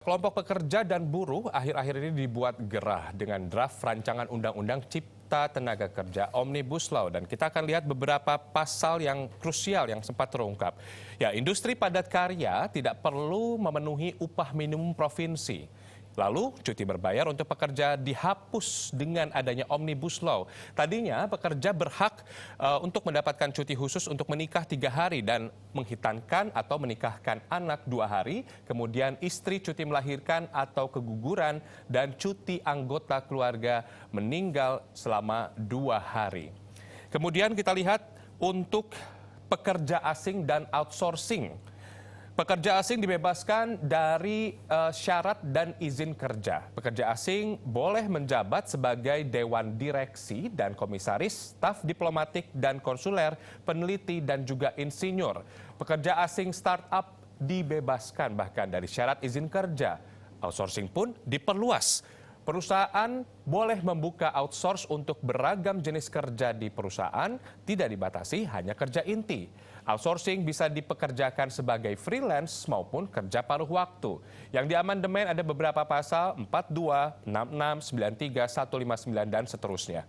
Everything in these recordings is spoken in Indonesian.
Kelompok pekerja dan buruh akhir-akhir ini dibuat gerah dengan draft rancangan Undang-Undang Cipta Tenaga Kerja Omnibus Law. Dan kita akan lihat beberapa pasal yang krusial yang sempat terungkap. Ya, industri padat karya tidak perlu memenuhi upah minimum provinsi. Lalu, cuti berbayar untuk pekerja dihapus dengan adanya Omnibus Law. Tadinya, pekerja berhak untuk mendapatkan cuti khusus untuk menikah 3 hari dan menghitankan atau menikahkan anak 2 hari, kemudian istri cuti melahirkan atau keguguran, dan cuti anggota keluarga meninggal selama 2 hari. Kemudian kita lihat untuk pekerja asing dan outsourcing. Pekerja asing dibebaskan dari syarat dan izin kerja. Pekerja asing boleh menjabat sebagai dewan direksi dan komisaris, staf diplomatik dan konsuler, peneliti dan juga insinyur. Pekerja asing startup dibebaskan bahkan dari syarat izin kerja. Outsourcing pun diperluas. Perusahaan boleh membuka outsource untuk beragam jenis kerja di perusahaan, tidak dibatasi hanya kerja inti. Outsourcing bisa dipekerjakan sebagai freelance maupun kerja paruh waktu. Yang diamandemen ada beberapa pasal 42, 66, 93, 159, dan seterusnya.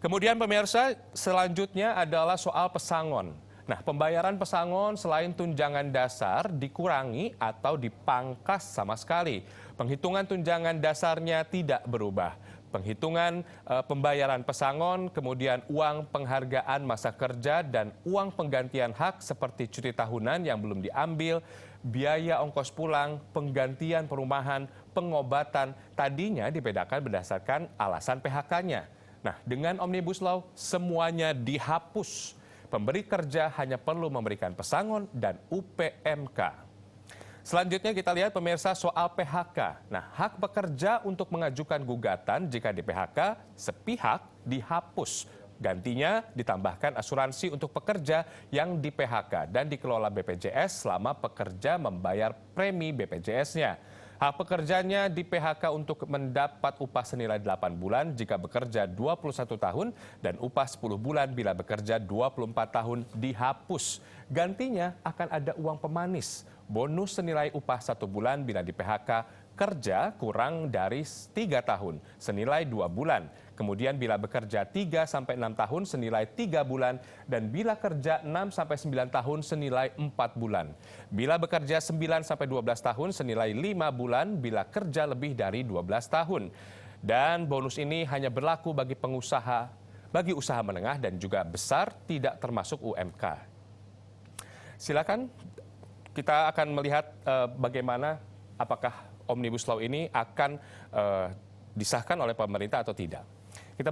Kemudian pemirsa, selanjutnya adalah soal pesangon. Nah, pembayaran pesangon selain tunjangan dasar dikurangi atau dipangkas sama sekali. Penghitungan tunjangan dasarnya tidak berubah. Penghitungan pembayaran pesangon, kemudian uang penghargaan masa kerja dan uang penggantian hak seperti cuti tahunan yang belum diambil, biaya ongkos pulang, penggantian perumahan, pengobatan, tadinya dibedakan berdasarkan alasan PHK-nya. Nah, dengan Omnibus Law semuanya dihapus. Pemberi kerja hanya perlu memberikan pesangon dan UPMK. Selanjutnya kita lihat pemirsa soal PHK. Nah, hak pekerja untuk mengajukan gugatan jika di PHK sepihak dihapus. Gantinya ditambahkan asuransi untuk pekerja yang di PHK dan dikelola BPJS selama pekerja membayar premi BPJS-nya. Hak pekerjanya di PHK untuk mendapat upah senilai 8 bulan jika bekerja 21 tahun dan upah 10 bulan bila bekerja 24 tahun dihapus. Gantinya akan ada uang pemanis, bonus senilai upah 1 bulan bila di PHK kerja kurang dari 3 tahun senilai 2 bulan. Kemudian bila bekerja 3-6 tahun senilai 3 bulan dan bila kerja 6-9 tahun senilai 4 bulan. Bila bekerja 9-12 tahun senilai 5 bulan bila kerja lebih dari 12 tahun. Dan bonus ini hanya berlaku bagi pengusaha, bagi usaha menengah dan juga besar tidak termasuk UMK. Silakan kita akan melihat bagaimana apakah Omnibus Law ini akan disahkan oleh pemerintah atau tidak. Kita